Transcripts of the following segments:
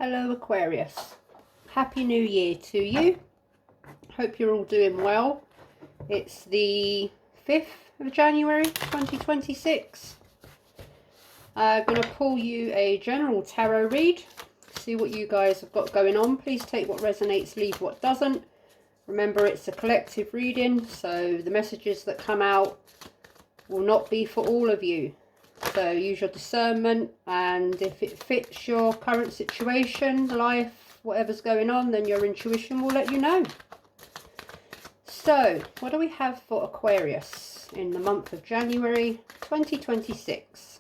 Hello Aquarius, Happy New Year to you. Hope you're all doing well. It's the 5th of January 2026. I'm going to pull you a general tarot read, see what you guys have got going on. Please take what resonates, leave what doesn't. Remember, it's a collective reading, so the messages that come out will not be for all of you. So use your discernment, and if it fits your current situation, life, whatever's going on, then your intuition will let you know. So what do we have for Aquarius in the month of January 2026?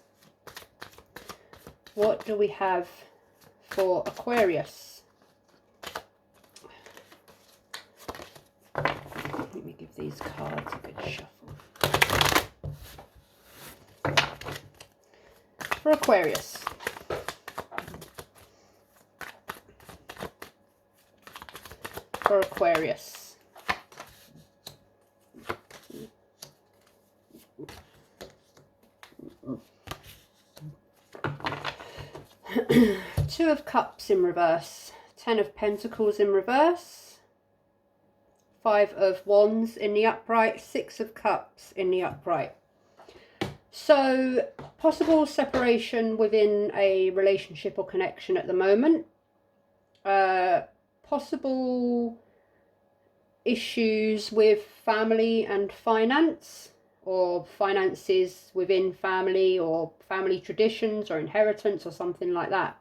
What do we have for Aquarius? Let me give these cards a good shuffle. For Aquarius. For Aquarius. Two of Cups in reverse. 10 of Pentacles in reverse. 5 of Wands in the upright. 6 of Cups in the upright. So, possible separation within a relationship or connection at the moment. Possible issues with family and finance, or finances within family, or family traditions or inheritance or something like that.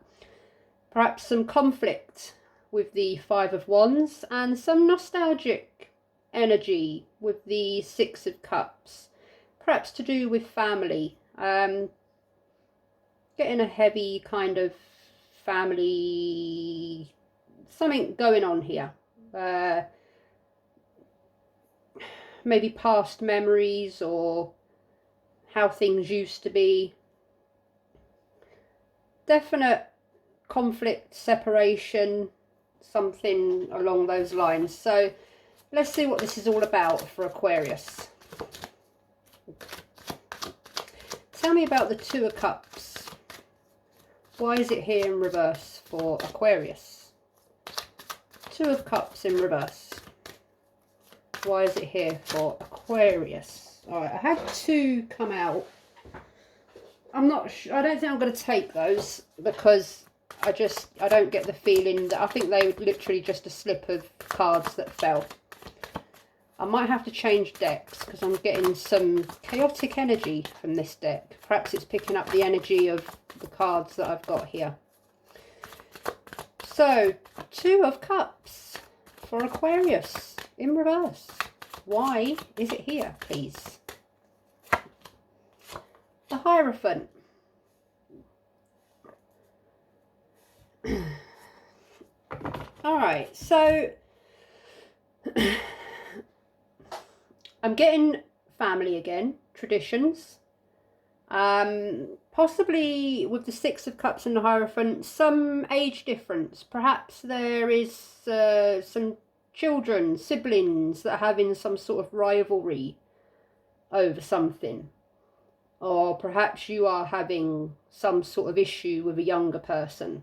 Perhaps some conflict with the 5 of Wands and some nostalgic energy with the 6 of Cups. Perhaps to do with family, getting a heavy kind of family, something going on here, maybe past memories or how things used to be. Definite conflict, separation, something along those lines. So let's see what this is all about for Aquarius. Tell me about the 2 of Cups. Why is it here in reverse for Aquarius? 2 of Cups in reverse. Why is it here for Aquarius? Alright, I had 2 come out. I'm not sure. I don't think I'm going to take those because I don't get the feeling that, I think they were literally just a slip of cards that fell. I might have to change decks because I'm getting some chaotic energy from this deck. Perhaps it's picking up the energy of the cards that I've got here. So, 2 of Cups for Aquarius in reverse. Why is it here, please? The Hierophant. Alright, so I'm getting family again, traditions. Possibly with the 6 of Cups and the Hierophant, some age difference. Perhaps there is some children, siblings that are having some sort of rivalry over something. Or perhaps you are having some sort of issue with a younger person.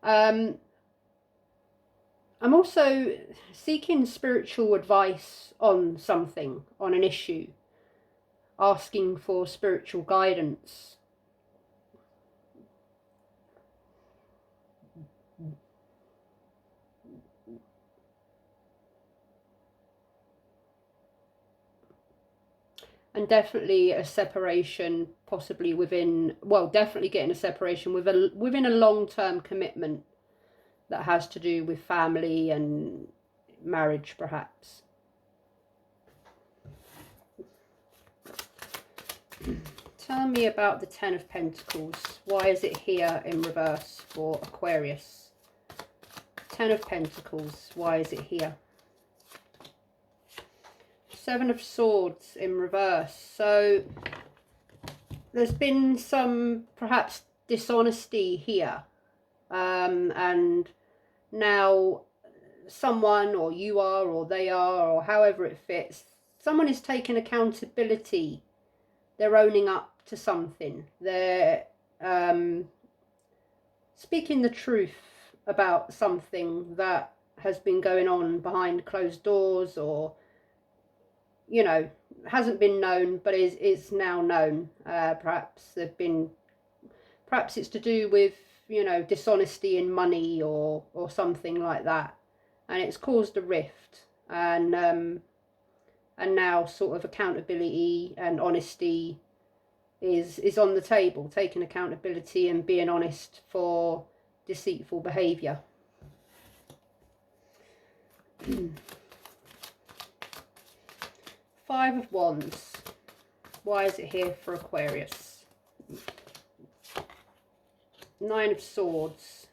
I'm also seeking spiritual advice on something, on an issue, asking for spiritual guidance. And definitely a separation, possibly within, well, definitely getting a separation within a long-term commitment that has to do with family and marriage, perhaps. Tell me about the 10 of Pentacles. Why is it here in reverse for Aquarius? 10 of Pentacles. Why is it here? 7 of Swords in reverse. So there's been some perhaps dishonesty here. And now someone, or you are, or they are, or however it fits, someone is taking accountability. They're owning up to something. They're speaking the truth about something that has been going on behind closed doors, or, you know, hasn't been known but is now known. Perhaps it's to do with, you know, dishonesty in money or something like that, and it's caused a rift, and now sort of accountability and honesty is on the table, taking accountability and being honest for deceitful behaviour. Five of Wands. Why is it here for Aquarius? Nine of Swords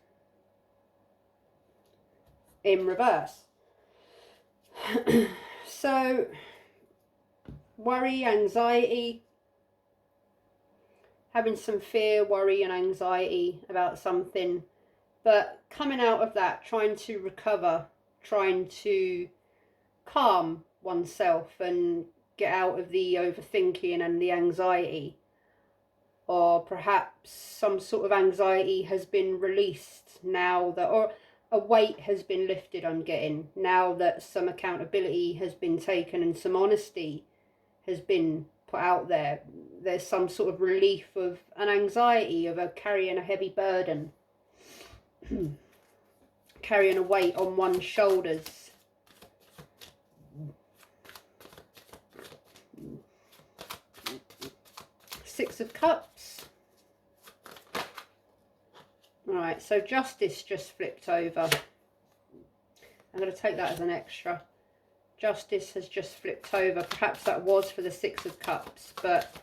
in reverse. So, worry, anxiety, having some fear, worry and anxiety about something, but coming out of that, trying to recover, trying to calm oneself and get out of the overthinking and the anxiety. Or perhaps some sort of anxiety has been released now that, or a weight has been lifted I'm getting, now that some accountability has been taken and some honesty has been put out there. There's some sort of relief of an anxiety of carrying a heavy burden, carrying a weight on one's shoulders. Six of Cups. Alright, so Justice just flipped over. I'm going to take that as an extra. Justice has just flipped over. Perhaps that was for the Six of Cups, but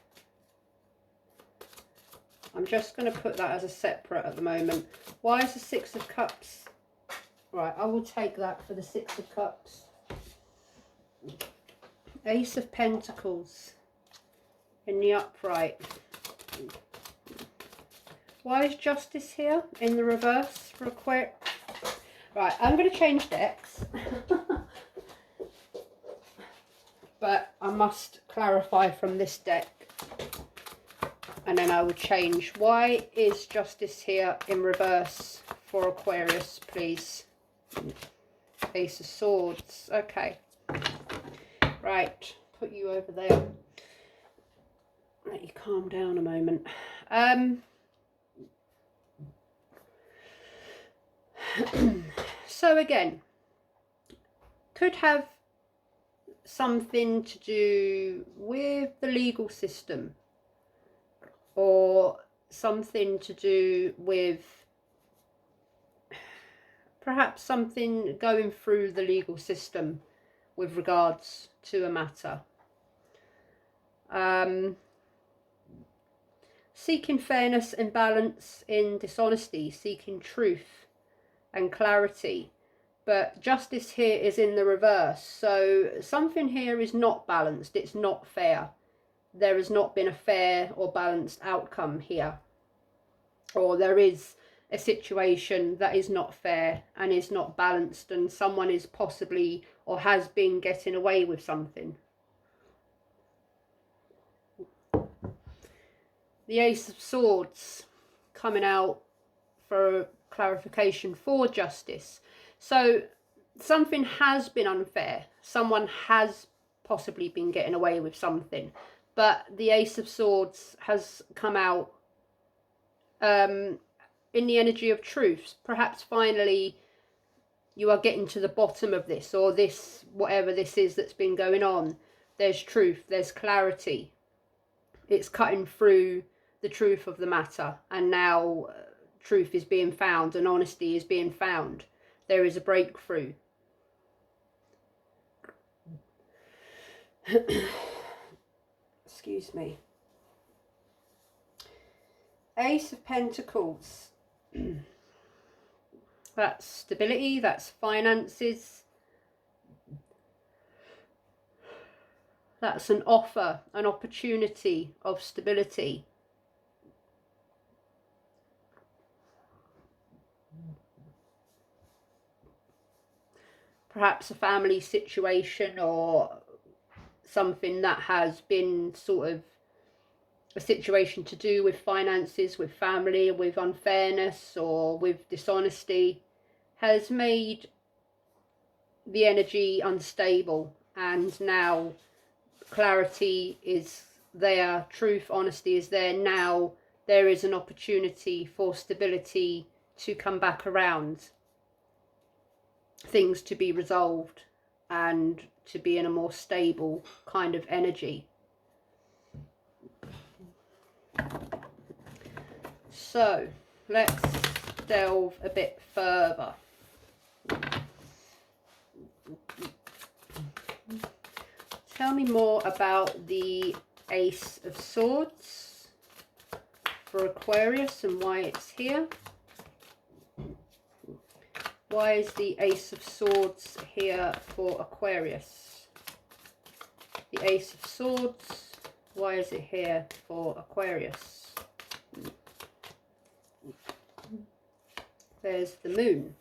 I'm just going to put that as a separate at the moment. Why is the Six of Cups? Right, I will take that for the Six of Cups. Ace of Pentacles in the upright. Why is Justice here in the reverse for Aquarius? Right, I'm going to change decks. But I must clarify from this deck, and then I will change. Why is Justice here in reverse for Aquarius, please? Ace of Swords. Okay. Right, put you over there. Let you calm down a moment. So again, could have something to do with the legal system, or something to do with perhaps something going through the legal system with regards to a matter. Seeking fairness and balance in dishonesty, seeking truth and clarity. But Justice here is in the reverse. So something here is not balanced. It's not fair. There has not been a fair or balanced outcome here. Or there is a situation that is not fair and is not balanced, and someone is possibly or has been getting away with something. The Ace of Swords coming out for clarification for Justice. So something has been unfair. Someone has possibly been getting away with something. But the Ace of Swords has come out in the energy of truth. Perhaps finally you are getting to the bottom of this, or this, whatever this is that's been going on. There's truth, there's clarity. It's cutting through the truth of the matter, and now truth is being found and honesty is being found. There is a breakthrough. Excuse me. Ace of Pentacles. That's stability, that's finances. That's an offer, an opportunity of stability. Perhaps a family situation or something that has been sort of a situation to do with finances, with family, with unfairness or with dishonesty has made the energy unstable, and now clarity is there, truth, honesty is there. Now there is an opportunity for stability to come back around, things to be resolved and to be in a more stable kind of energy. So let's delve a bit further. Tell me more about the Ace of Swords for Aquarius and why it's here. Why is the Ace of Swords here for Aquarius? The Ace of Swords, why is it here for Aquarius? There's the moon.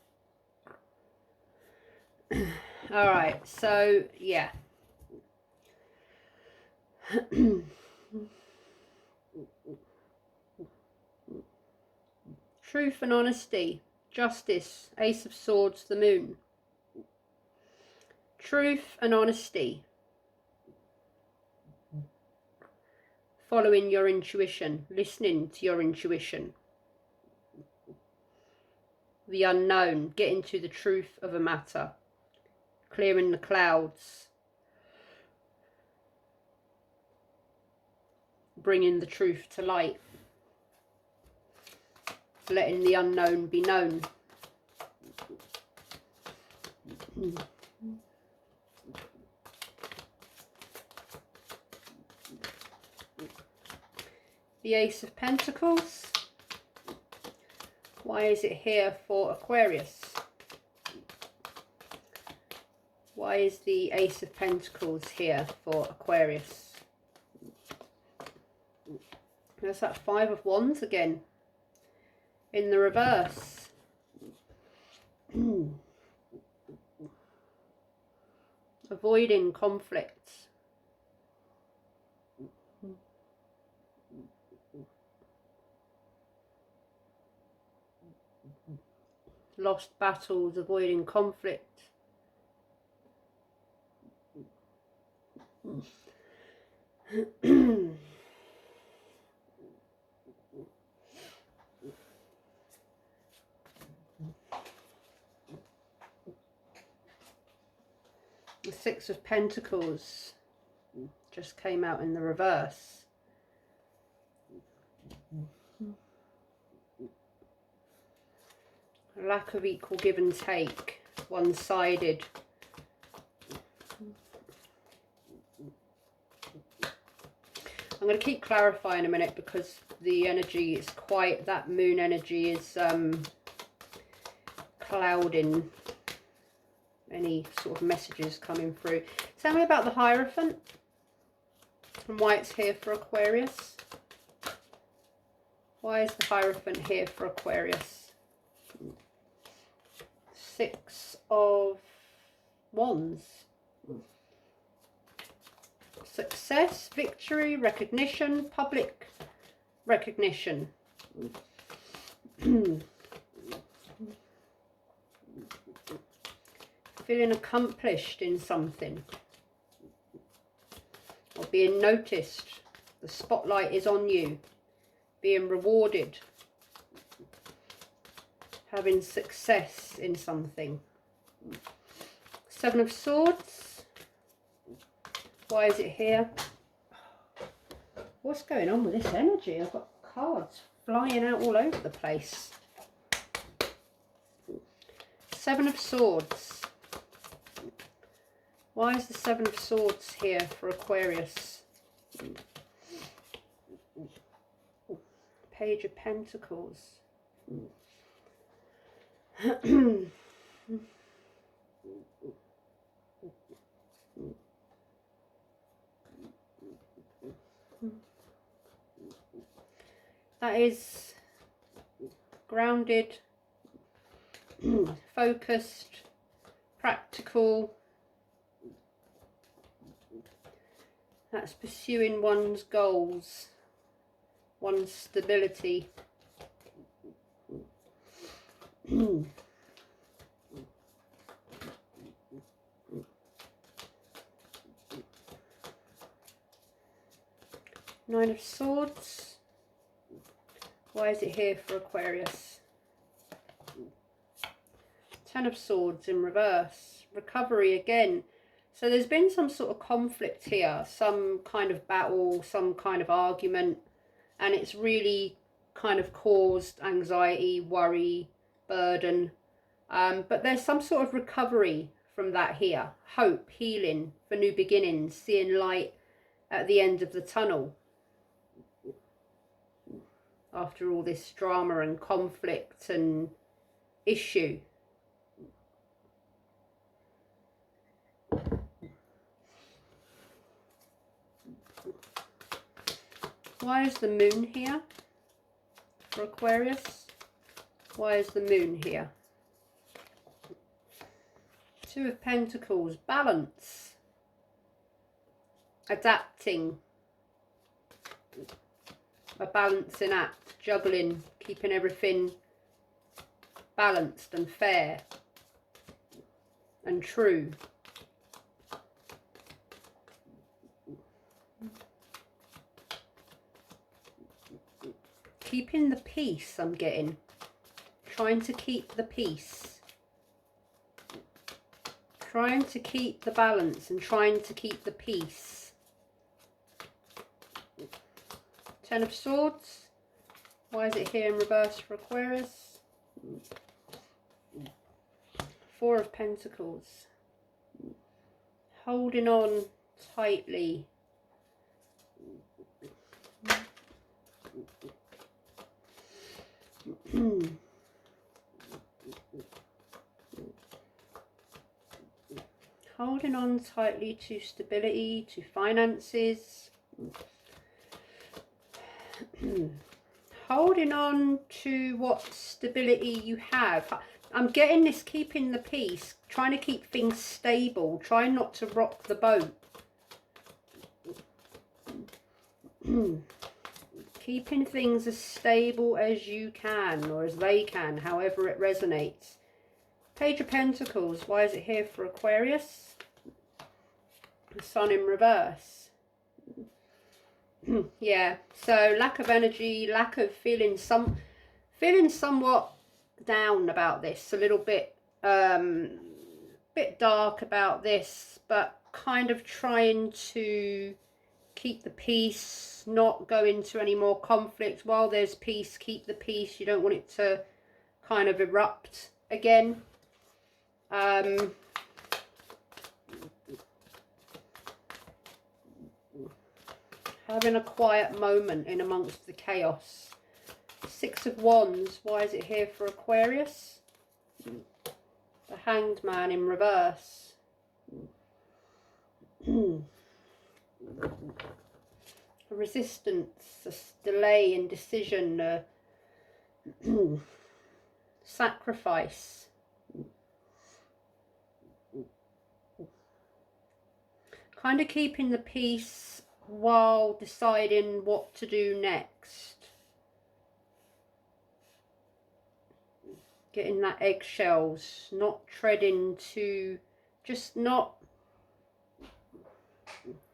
All right, so yeah. Truth and honesty, justice, Ace of Swords, the moon. Truth and honesty. Following your intuition, listening to your intuition. The unknown, getting to the truth of a matter. Clearing the clouds. Bringing the truth to light. Letting the unknown be known. The Ace of Pentacles. Why is it here for Aquarius? Why is the Ace of Pentacles here for Aquarius? There's that Five of Wands again. In the reverse. Avoiding conflict. Lost battles, avoiding conflict. The Six of Pentacles just came out in the reverse. Lack of equal give and take, one-sided. I'm going to keep clarifying a minute because the energy is quite, that moon energy is clouding any sort of messages coming through. Tell me about the Hierophant and why it's here for Aquarius. Why is the Hierophant here for Aquarius? Six of Wands. Success, victory, recognition, public recognition. Feeling accomplished in something. Or being noticed. The spotlight is on you. Being rewarded. Having success in something. Seven of Swords. Why is it here? What's going on with this energy? I've got cards flying out all over the place. Seven of Swords. Why is the Seven of Swords here for Aquarius? Page of Pentacles. That is grounded, focused, practical. That's pursuing one's goals. One, stability. Nine of Swords. Why is it here for Aquarius? Ten of Swords in reverse. Recovery again. So there's been some sort of conflict here, some kind of battle, some kind of argument, and it's really kind of caused anxiety, worry, burden. But there's some sort of recovery from that here. Hope, healing for new beginnings, seeing light at the end of the tunnel. After all this drama and conflict and issue. Why is the moon here for Aquarius? Why is the moon here? Two of Pentacles, balance, adapting, a balancing act, juggling, keeping everything balanced and fair and true. Keeping the peace, I'm getting. Trying to keep the peace. Trying to keep the balance and trying to keep the peace. Ten of Swords. Why is it here in reverse for Aquarius? Four of Pentacles. Holding on tightly. Holding on tightly to stability, to finances. Holding on to what stability you have. I'm getting this keeping the peace, trying to keep things stable, trying not to rock the boat. Keeping things as stable as you can, or as they can, however it resonates. Page of Pentacles, why is it here for Aquarius? The Sun in reverse. Yeah, so lack of energy, lack of feeling somewhat down about this, a little bit dark about this, but kind of trying to keep the peace, not go into any more conflict. While there's peace, keep the peace. You don't want it to kind of erupt again. Having a quiet moment in amongst the chaos. Six of Wands, why is it here for Aquarius? The Hanged Man in reverse. A resistance, a delay, indecision, a sacrifice. Kind of keeping the peace while deciding what to do next. Getting that eggshells, not treading to, just not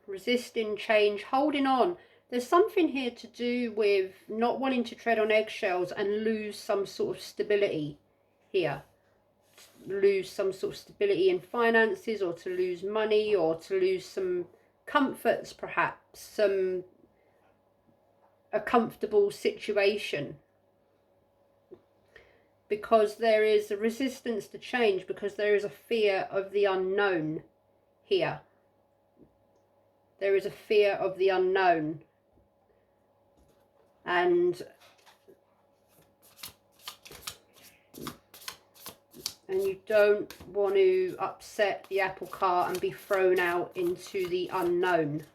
resisting change, holding on. There's something here to do with not wanting to tread on eggshells and lose some sort of stability here. Lose some sort of stability in finances, or to lose money, or to lose some comforts, perhaps a comfortable situation, because there is a resistance to change, because there is a fear of the unknown here. There is a fear of the unknown, and you don't want to upset the apple cart and be thrown out into the unknown.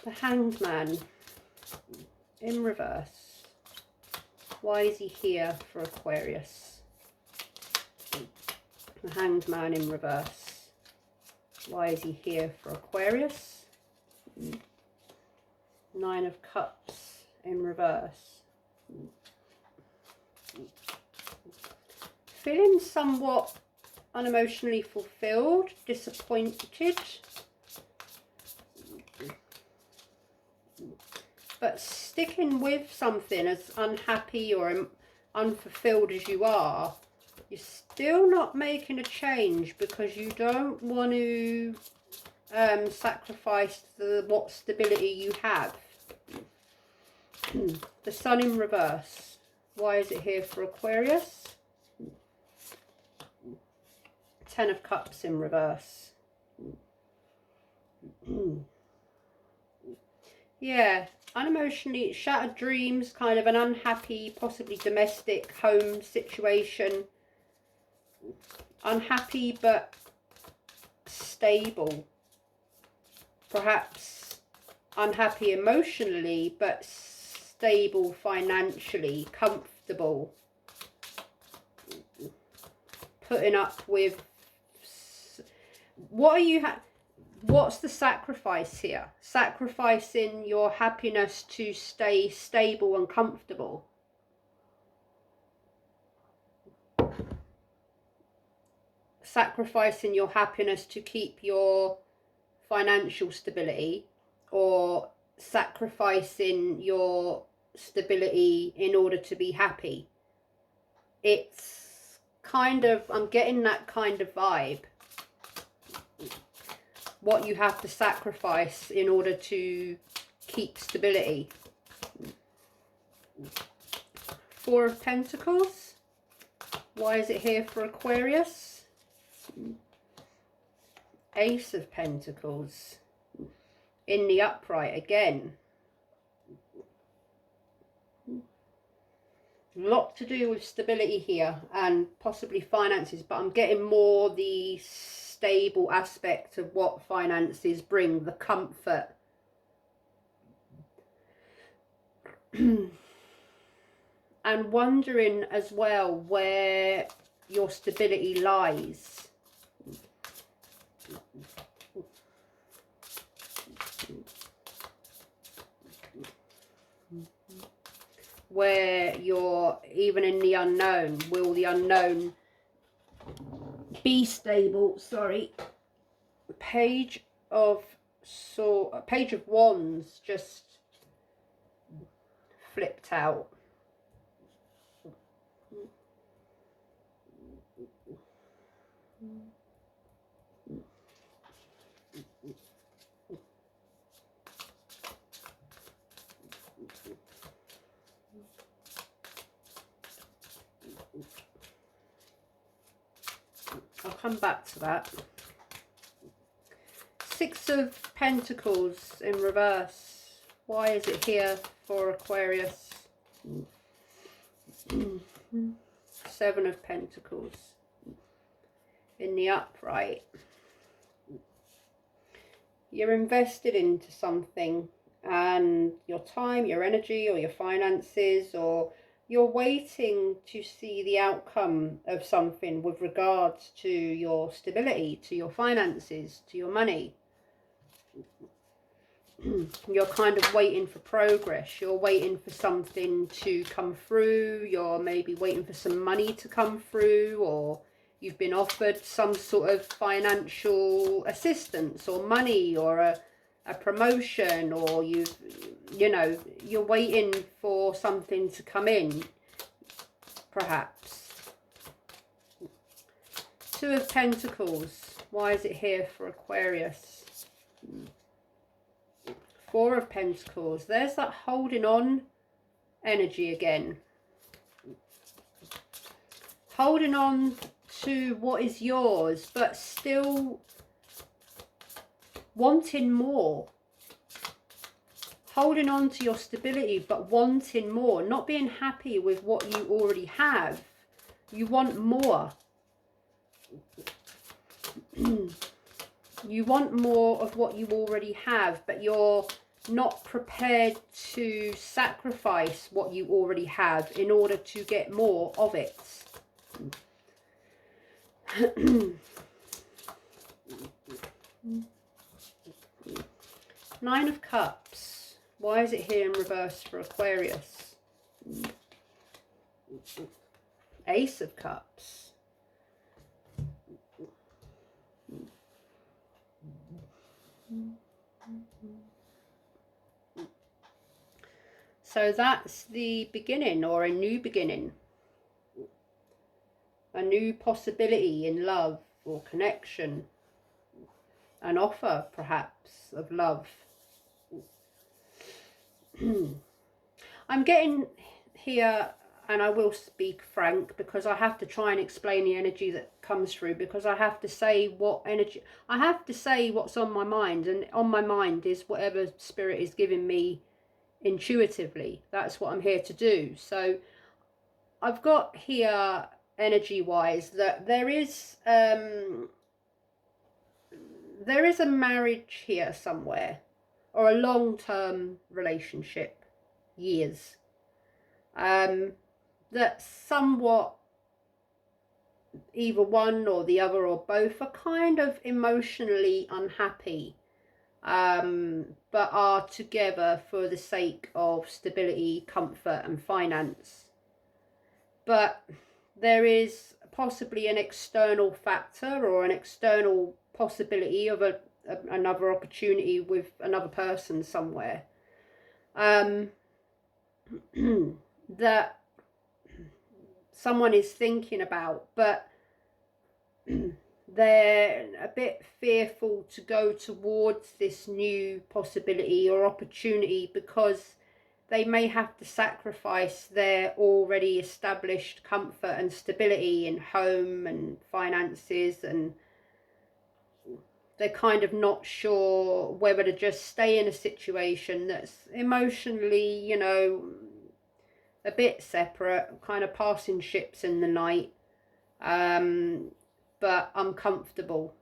The Hanged Man in reverse. Why is he here for Aquarius? The Hanged Man in reverse. Why is he here for Aquarius? 9 of Cups in reverse. Feeling somewhat unemotionally fulfilled, disappointed, but sticking with something as unhappy or unfulfilled as you are, you're still not making a change because you don't want to sacrifice what stability you have. The Sun in reverse. Why is it here for Aquarius? 10 of Cups in reverse. Yeah, unemotionally, shattered dreams, kind of an unhappy, possibly domestic home situation. Unhappy but stable. Perhaps unhappy emotionally but stable financially, comfortable. Putting up with... What's the sacrifice here? Sacrificing your happiness to stay stable and comfortable. Sacrificing your happiness to keep your financial stability, or sacrificing your stability in order to be happy. It's kind of, I'm getting that kind of vibe. What you have to sacrifice in order to keep stability. 4 of Pentacles. Why is it here for Aquarius? Ace of Pentacles. In the upright again. A lot to do with stability here and possibly finances, but I'm getting more the stable aspect of what finances bring, the comfort. And wondering as well where your stability lies. Where you're even in the unknown. Will the unknown be stable? Sorry. Page of Wands just flipped out. I'll come back to that. 6 of Pentacles in reverse. Why is it here for Aquarius? 7 of Pentacles in the upright. You're invested into something, and your time, your energy, or your finances, or you're waiting to see the outcome of something with regards to your stability, to your finances, to your money. You're kind of waiting for progress. You're waiting for something to come through. You're maybe waiting for some money to come through, or you've been offered some sort of financial assistance or money, or a promotion, or you're waiting for something to come in, perhaps. 2 of Pentacles. Why is it here for Aquarius? 4 of Pentacles. There's that holding on energy again. Holding on to what is yours, but still wanting more. Holding on to your stability, but wanting more. Not being happy with what you already have. You want more. You want more of what you already have, but you're not prepared to sacrifice what you already have in order to get more of it. Nine of Cups. Why is it here in reverse for Aquarius? Ace of Cups. So that's the beginning, or a new beginning. A new possibility in love or connection. An offer, perhaps, of love. I'm getting here, and I will speak frank, because I have to try and explain the energy that comes through, because I have to say what energy, I have to say what's on my mind, and on my mind is whatever spirit is giving me intuitively. That's what I'm here to do. So I've got here, energy wise, that there is a marriage here somewhere, or a long-term relationship, years, that somewhat either one or the other or both are kind of emotionally unhappy, but are together for the sake of stability, comfort and finance. But there is possibly an external factor or an external possibility of another opportunity with another person somewhere, that someone is thinking about, but they're a bit fearful to go towards this new possibility or opportunity, because they may have to sacrifice their already established comfort and stability in home and finances, and they're kind of not sure whether to just stay in a situation that's emotionally, you know, a bit separate, kind of passing ships in the night, but uncomfortable.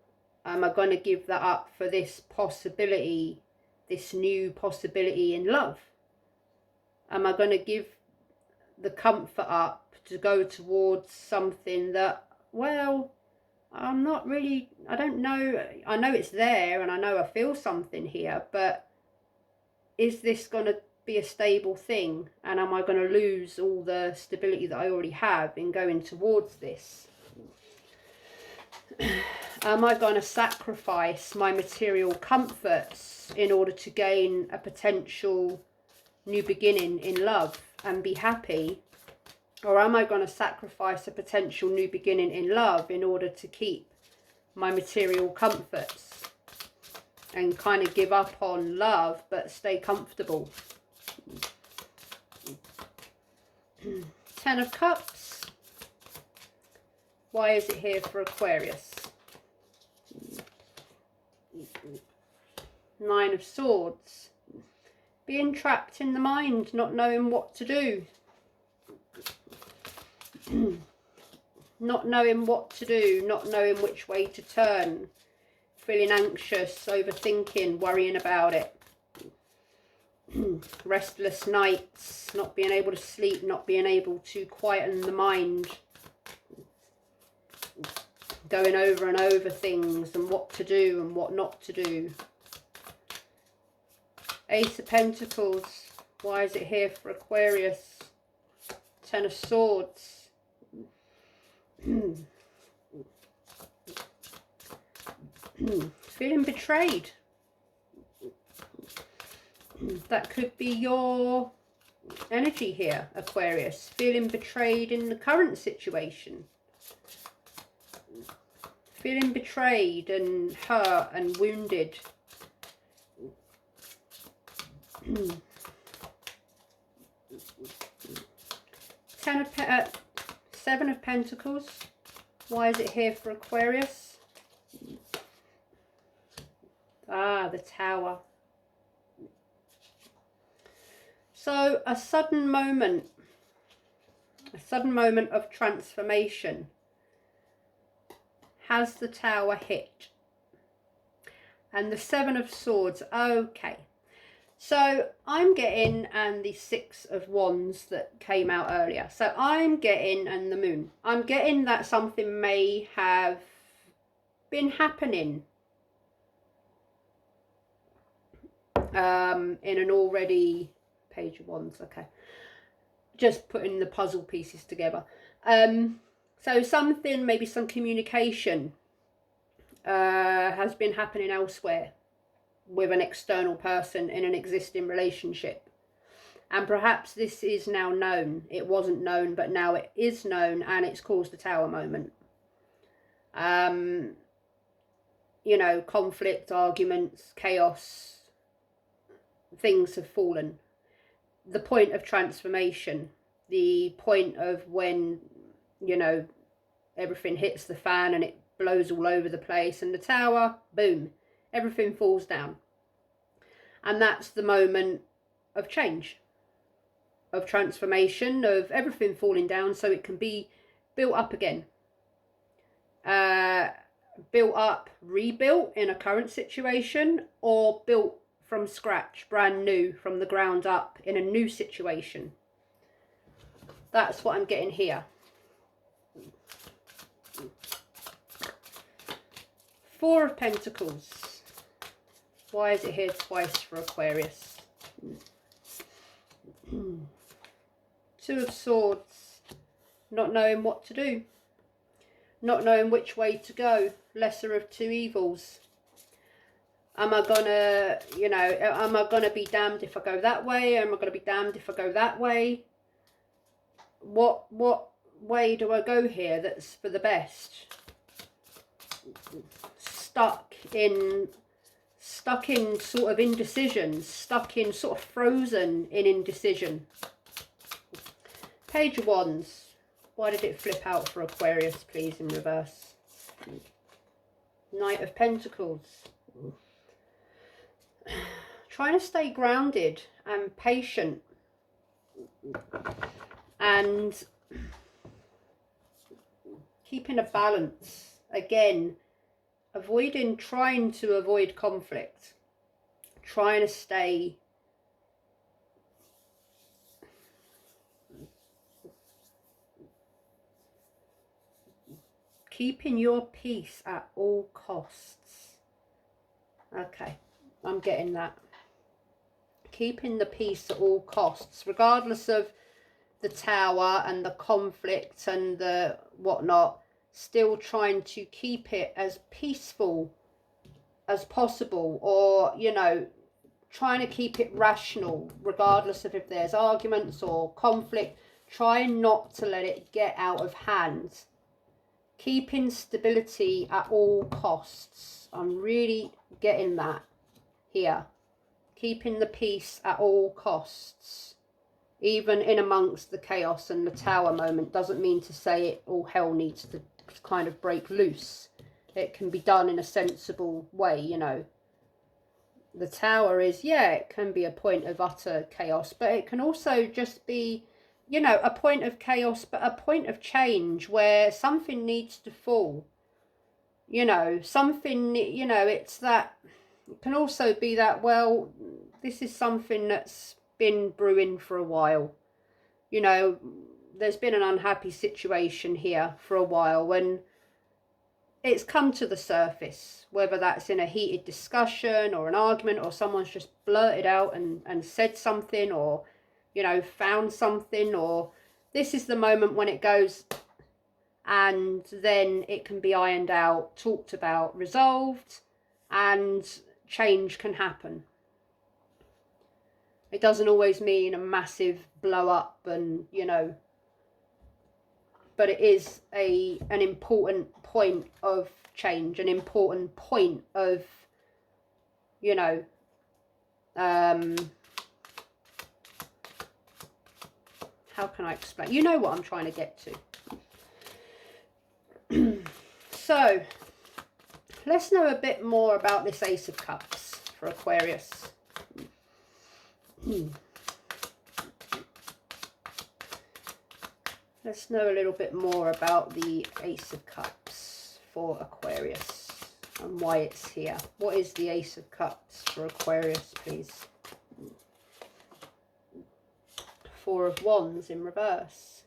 Am I going to give that up for this possibility, this new possibility in love? Am I going to give the comfort up to go towards something that, well, I'm not really, I don't know, I know it's there and I know I feel something here, but is this going to be a stable thing? And am I going to lose all the stability that I already have in going towards this? Am I going to sacrifice my material comforts in order to gain a potential new beginning in love and be happy? Or am I going to sacrifice a potential new beginning in love in order to keep my material comforts and kind of give up on love but stay comfortable? Ten of Cups. Why is it here for Aquarius? Nine of Swords. Being trapped in the mind, not knowing what to do. Not knowing what to do, not knowing which way to turn. Feeling anxious, overthinking, worrying about it. Restless nights, not being able to sleep, not being able to quieten the mind. Going over and over things and what to do and what not to do. Ace of Pentacles. Why is it here for Aquarius? Ten of Swords. Feeling betrayed. That could be your energy here, Aquarius. Feeling betrayed in the current situation. Feeling betrayed and hurt and wounded. Seven of Pentacles. Why is it here for Aquarius? Ah, the Tower. So a sudden moment of transformation. Has the Tower hit? And the Seven of Swords. Okay. So I'm getting, and the Six of Wands that came out earlier. So I'm getting, and the Moon. I'm getting that something may have been happening in an already, Page of Wands, okay. Just putting the puzzle pieces together. So something, maybe some communication has been happening elsewhere with an external person in an existing relationship. And perhaps this is now known. It wasn't known, but now it is known, and it's caused the Tower moment. You know, conflict, arguments, chaos, things have fallen. The point of transformation, the point of when, you know, everything hits the fan and it blows all over the place, and the Tower, boom, everything falls down. And that's the moment of change, of transformation, of everything falling down so it can be built up again. Built up, rebuilt in a current situation, or built from scratch, brand new, from the ground up in a new situation. That's what I'm getting here. Four of Pentacles. Why is it here twice for Aquarius? Two of Swords. Not knowing what to do. Not knowing which way to go. Lesser of two evils. Am I gonna, you know, am I gonna be damned if I go that way? Am I gonna be damned if I go that way? What way do I go here that's for the best? Stuck in sort of indecision, stuck in sort of frozen in indecision. Page of Wands. Why did it flip out for Aquarius, please, in reverse? Knight of Pentacles. Trying to stay grounded and patient, and keeping a balance. Again, trying to avoid conflict, trying to stay keeping your peace at all costs. Okay, I'm getting that. Keeping the peace at all costs, regardless of the Tower and the conflict and the whatnot. Still trying to keep it as peaceful as possible, or, you know, trying to keep it rational, regardless of if there's arguments or conflict. Trying not to let it get out of hand. Keeping stability at all costs. I'm really getting that here. Keeping the peace at all costs. Even in amongst the chaos and the Tower moment. Doesn't mean to say it all hell needs to kind of break loose. It can be done in a sensible way, you know. The Tower is, yeah, it can be a point of utter chaos, but it can also just be, you know, a point of chaos, but a point of change where something needs to fall. You know, something, you know, it's that, it can also be that, well, this is something that's been brewing for a while. You know, there's been an unhappy situation here for a while when it's come to the surface, whether that's in a heated discussion or an argument, or someone's just blurted out and said something, or, you know, found something, or this is the moment when it goes, and then it can be ironed out, talked about, resolved, and change can happen. It doesn't always mean a massive blow up and, you know, but it is an important point of change, an important point of, you know, how can I explain? You know what I'm trying to get to. So, let's know a bit more about this Ace of Cups for Aquarius. Let's know a little bit more about the Ace of Cups for Aquarius and why it's here. What is the Ace of Cups for Aquarius, please? Four of Wands in reverse.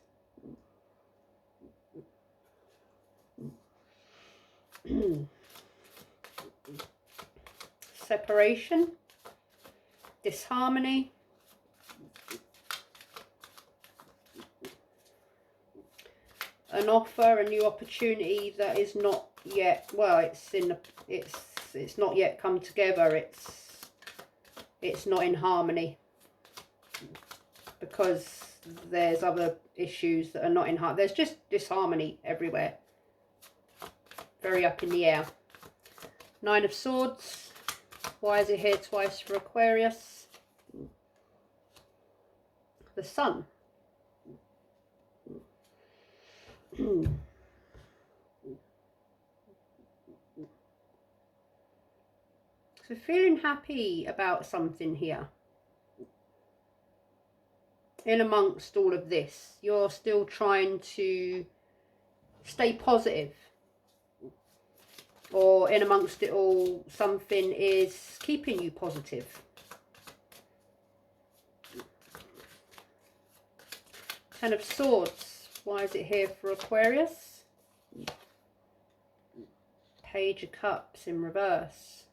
Separation, disharmony, an offer, a new opportunity that is not yet, well, it's not yet come together. It's not in harmony because there's other issues that are not in harmony. There's just disharmony everywhere. Very up in the air. Nine of Swords. Why is it here twice for Aquarius? The Sun. So feeling happy about something here. In amongst all of this, you're still trying to stay positive. Or in amongst it all, something is keeping you positive. Ten of Swords. Why is it here for Aquarius? Page of Cups in reverse.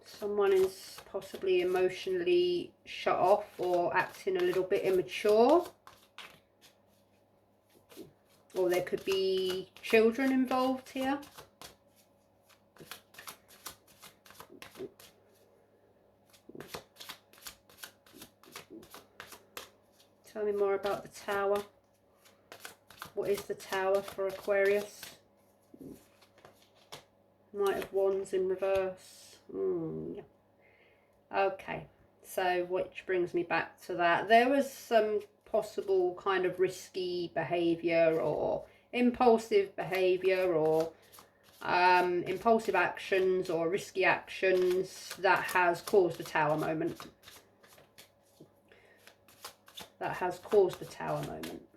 Someone is possibly emotionally shut off or acting a little bit immature. Or there could be children involved here. Tell me more about the Tower. What is the Tower for Aquarius? Knight of Wands in reverse. Yeah. Okay, so which brings me back to that. There was some possible kind of risky behaviour or impulsive behaviour or impulsive actions or risky actions that has caused the Tower moment. That has caused the Tower moment.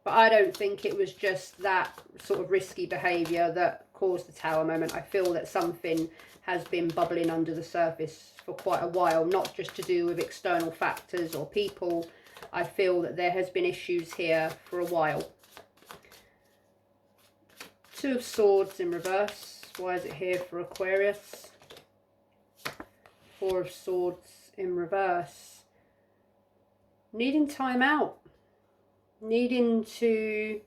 But I don't think it was just that sort of risky behaviour that caused the Tower moment. I feel that something has been bubbling under the surface for quite a while, not just to do with external factors or people. I feel that there has been issues here for a while. Two of Swords in reverse. Why is it here for Aquarius? Four of Swords in reverse. Needing time out. Needing to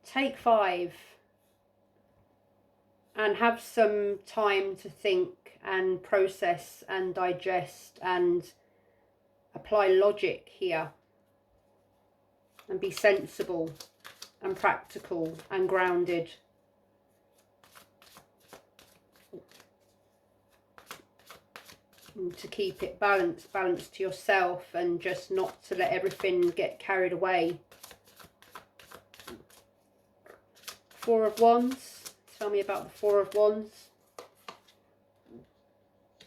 take 5 and have some time to think and process and digest and apply logic here and be sensible and practical and grounded. And to keep it balanced to yourself and just not to let everything get carried away. Four of Wands. Tell me about the Four of Wands.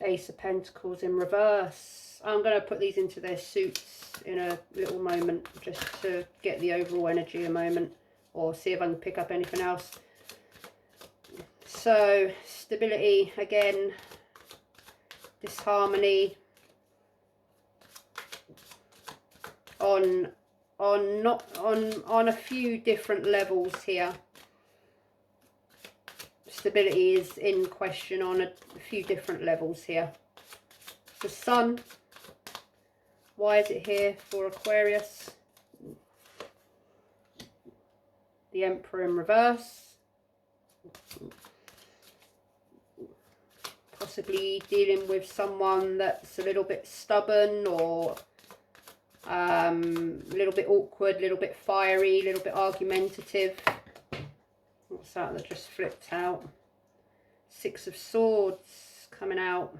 Ace of Pentacles in reverse. I'm going to put these into their suits in a little moment just to get the overall energy a moment, or see if I can pick up anything else. So stability again, disharmony on a few different levels here. Stability is in question on a few different levels here. The Sun. Why is it here for Aquarius? The Emperor in reverse. Possibly dealing with someone that's a little bit stubborn or a little bit awkward, a little bit fiery, a little bit argumentative. What's that just flipped out? Six of Swords coming out.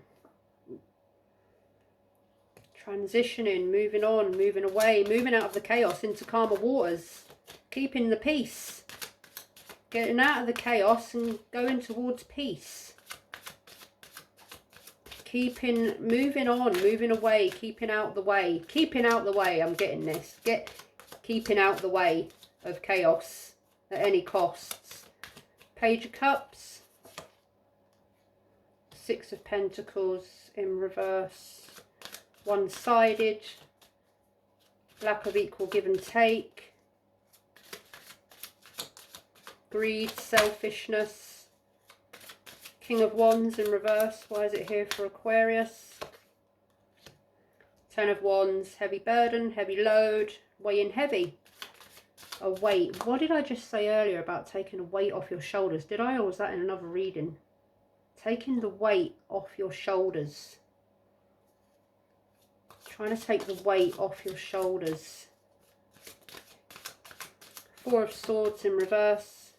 Transitioning, moving on, moving away, moving out of the chaos into calmer waters. Keeping the peace. Getting out of the chaos and going towards peace. Moving on, moving away, keeping out the way. Keeping out the way, I'm getting this. Keeping out the way. of chaos at any costs. Page of Cups, Six of Pentacles in reverse, one-sided, lack of equal give and take, greed, selfishness, King of Wands in reverse. Why is it here for Aquarius? Ten of Wands, heavy burden, heavy load, weighing heavy. A weight. What did I just say earlier about taking a weight off your shoulders? Did I, or was that in another reading? Taking the weight off your shoulders. Trying to take the weight off your shoulders. Four of Swords in reverse.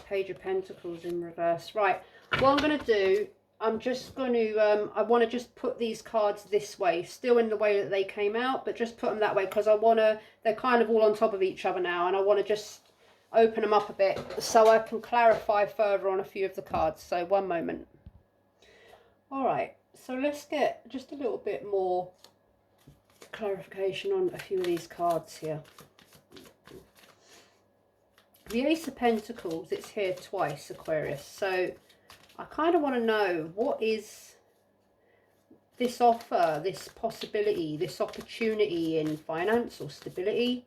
Page of Pentacles in reverse. Right, what I'm going to do, I'm just going to, I want to just put these cards this way, still in the way that they came out, but just put them that way because I want to, they're kind of all on top of each other now, and I want to just open them up a bit so I can clarify further on a few of the cards. So one moment. All right, so let's get just a little bit more clarification on a few of these cards here. The Ace of Pentacles, it's here twice, Aquarius. So I kind of want to know, what is this offer, this possibility, this opportunity in financial stability?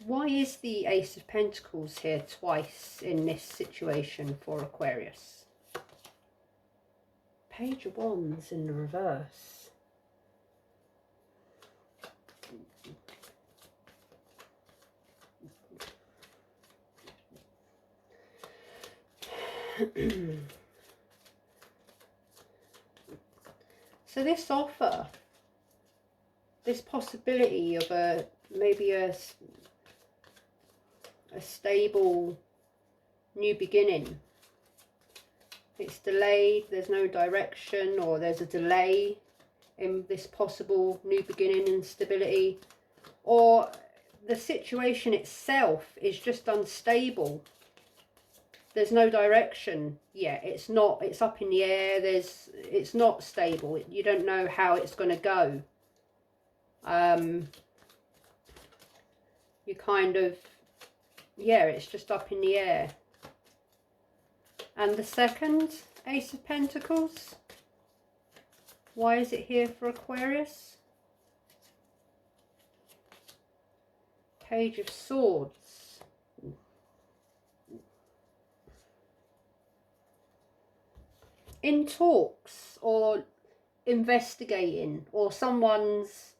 Why is the Ace of Pentacles here twice in this situation for Aquarius? Page of Wands in the reverse. So this offer, this possibility of maybe a stable new beginning, it's delayed, there's no direction, or there's a delay in this possible new beginning and stability, or the situation itself is just unstable. There's no direction yet. It's not, it's up in the air. It's not stable. You don't know how it's going to go. You kind of, yeah, it's just up in the air. And the second Ace of Pentacles, why is it here for Aquarius? Page of Swords. In talks or investigating, or someone's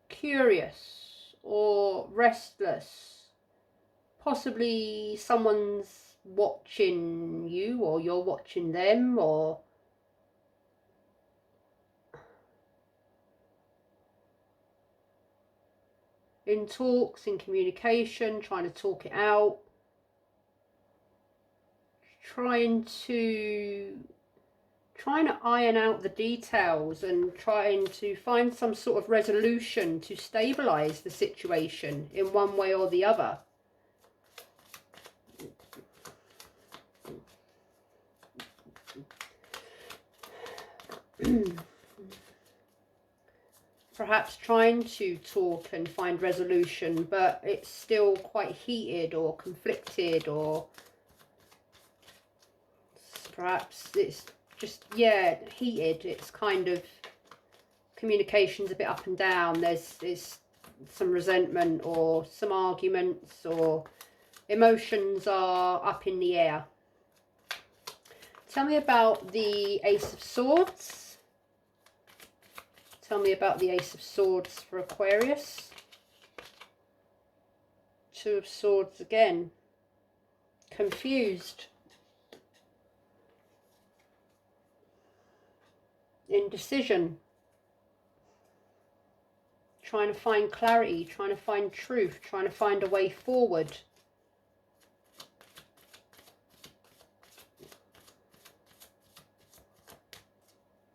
curious or restless, possibly someone's watching you or you're watching them, or in talks, in communication, trying to talk it out, trying to iron out the details and trying to find some sort of resolution to stabilize the situation in one way or the other. Perhaps trying to talk and find resolution, but it's still quite heated or conflicted, or perhaps it's just, yeah, heated. It's kind of, communication's a bit up and down. There's some resentment or some arguments, or emotions are up in the air. Tell me about the Ace of Swords. Tell me about the Ace of Swords for Aquarius. Two of Swords again. Confused. Indecision. Trying to find clarity, trying to find truth, trying to find a way forward.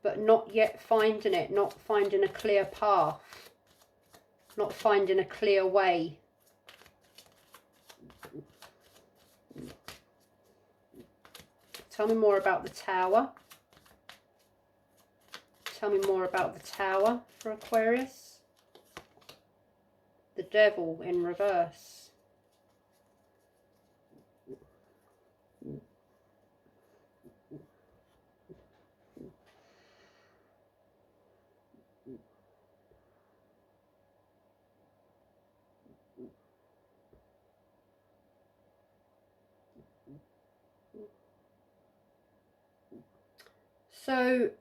But not yet finding it, not finding a clear path, not finding a clear way. Tell me more about the Tower. Tell me more about the Tower for Aquarius. the Devil in reverse. So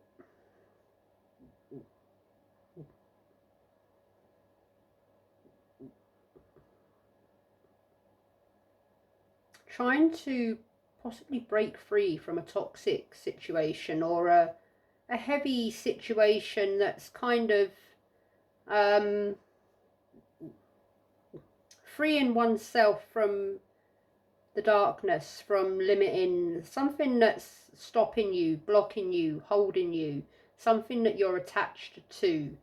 trying to possibly break free from a toxic situation, or a heavy situation that's kind of freeing oneself from the darkness, from limiting something that's stopping you, blocking you, holding you, something that you're attached to.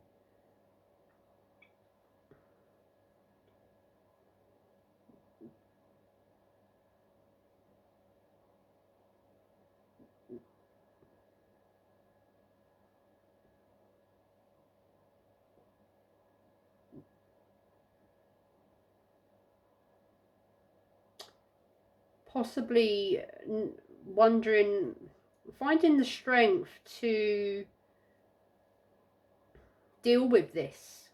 Possibly wondering, finding the strength to deal with this.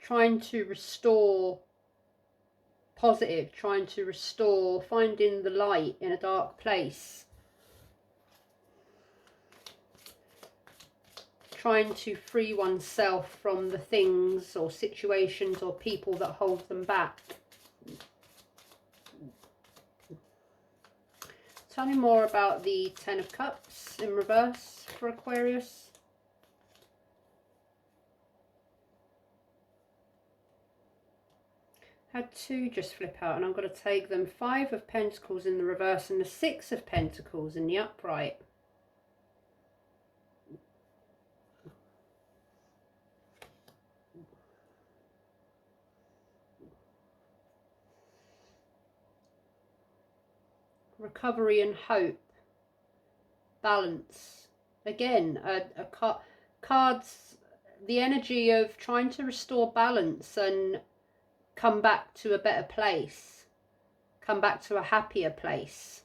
Trying to restore positive, trying to restore, finding the light in a dark place. Trying to free oneself from the things or situations or people that hold them back. Tell me more about the Ten of Cups in reverse for Aquarius. Had two just flip out, and I'm going to take them. Five of Pentacles in the reverse and the Six of Pentacles in the upright. Recovery and hope. Balance. Again, cards, the energy of trying to restore balance and come back to a better place. Come back to a happier place.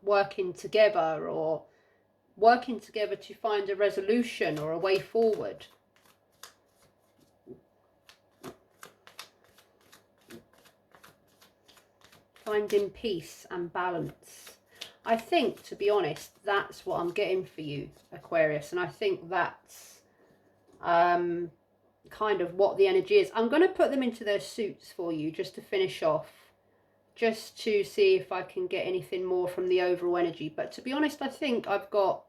Working together, or working together to find a resolution or a way forward. Finding peace and balance. I think, to be honest, that's what I'm getting for you, Aquarius. And I think that's kind of what the energy is. I'm going to put them into their suits for you just to finish off, just to see if I can get anything more from the overall energy. But to be honest, I think I've got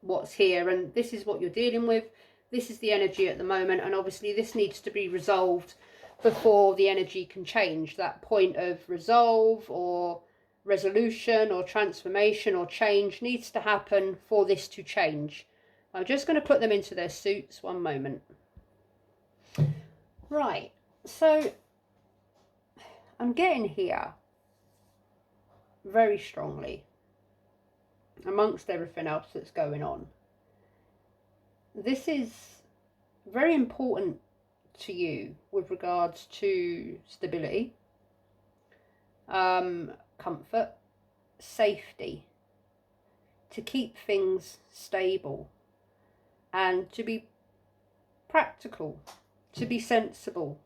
what's here, and this is what you're dealing with. This is the energy at the moment, and obviously this needs to be resolved before the energy can change. That point of resolve or resolution or transformation or change needs to happen for this to change. I'm just going to put them into their suits. One moment. Right, so I'm getting here very strongly, amongst everything else that's going on. This is very important to you with regards to stability, comfort, safety, to keep things stable, and to be practical, to be sensible.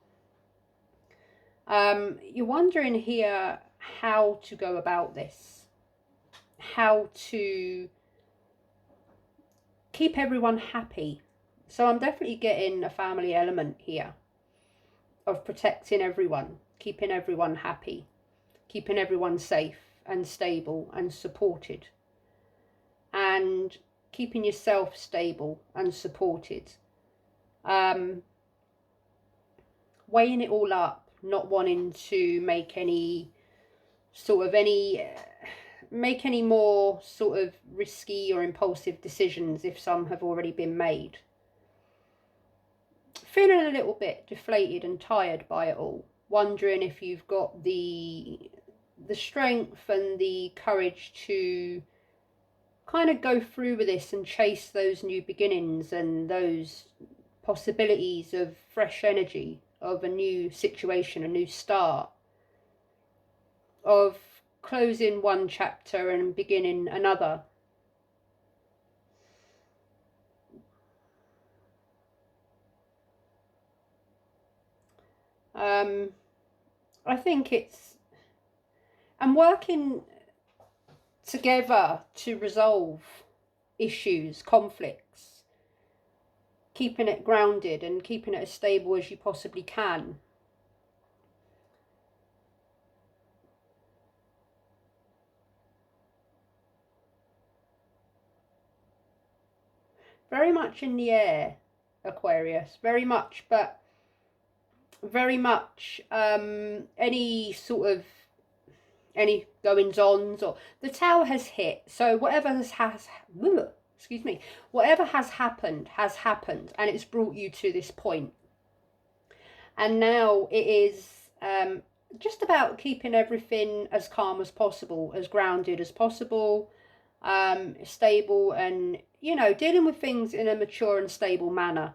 You're wondering here how to go about this, how to keep everyone happy. So I'm definitely getting a family element here of protecting everyone, keeping everyone happy, keeping everyone safe and stable and supported, and keeping yourself stable and supported. Weighing it all up, not wanting to make any more sort of risky or impulsive decisions if some have already been made. feeling a little bit deflated and tired by it all, wondering if you've got the strength and the courage to kind of go through with this and chase those new beginnings and those possibilities of fresh energy, of a new situation, a new start, of closing one chapter and beginning another. I think it's, and working together to resolve issues, conflicts, keeping it grounded and keeping it as stable as you possibly can. Very much in the air, Aquarius, very much, but very much any sort of, any goings-ons, or the Tower has hit, so whatever excuse me, whatever has happened, and it's brought you to this point. And now it is just about keeping everything as calm as possible, as grounded as possible, stable, and, you know, dealing with things in a mature and stable manner,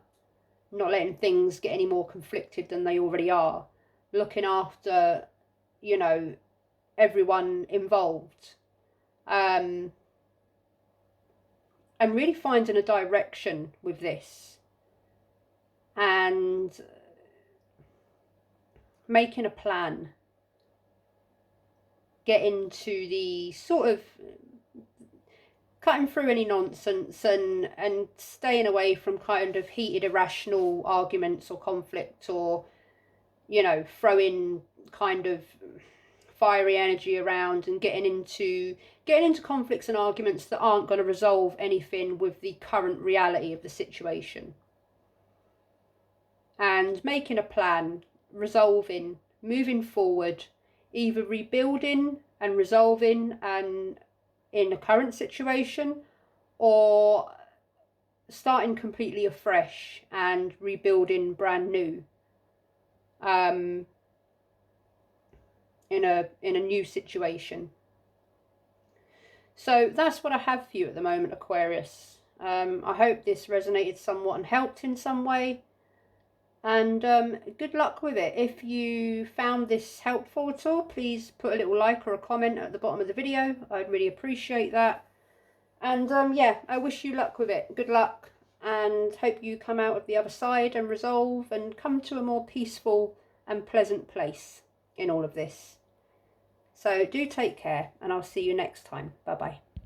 not letting things get any more conflicted than they already are, looking after, you know, everyone involved, and really finding a direction with this, and making a plan, getting to the sort of cutting through any nonsense and staying away from kind of heated, irrational arguments or conflict, or, you know, throwing kind of fiery energy around and getting into conflicts and arguments that aren't going to resolve anything with the current reality of the situation. And making a plan, resolving, moving forward, either rebuilding and resolving and in the current situation, or starting completely afresh and rebuilding brand new, in a new situation. So that's what I have for you at the moment, Aquarius. I hope this resonated somewhat and helped in some way. And good luck with it. If you found this helpful at all, please put a little like or a comment at the bottom of the video. I'd really appreciate that. And yeah, I wish you luck with it. Good luck, and hope you come out of the other side and resolve and come to a more peaceful and pleasant place in all of this. So do take care, and I'll see you next time. Bye bye.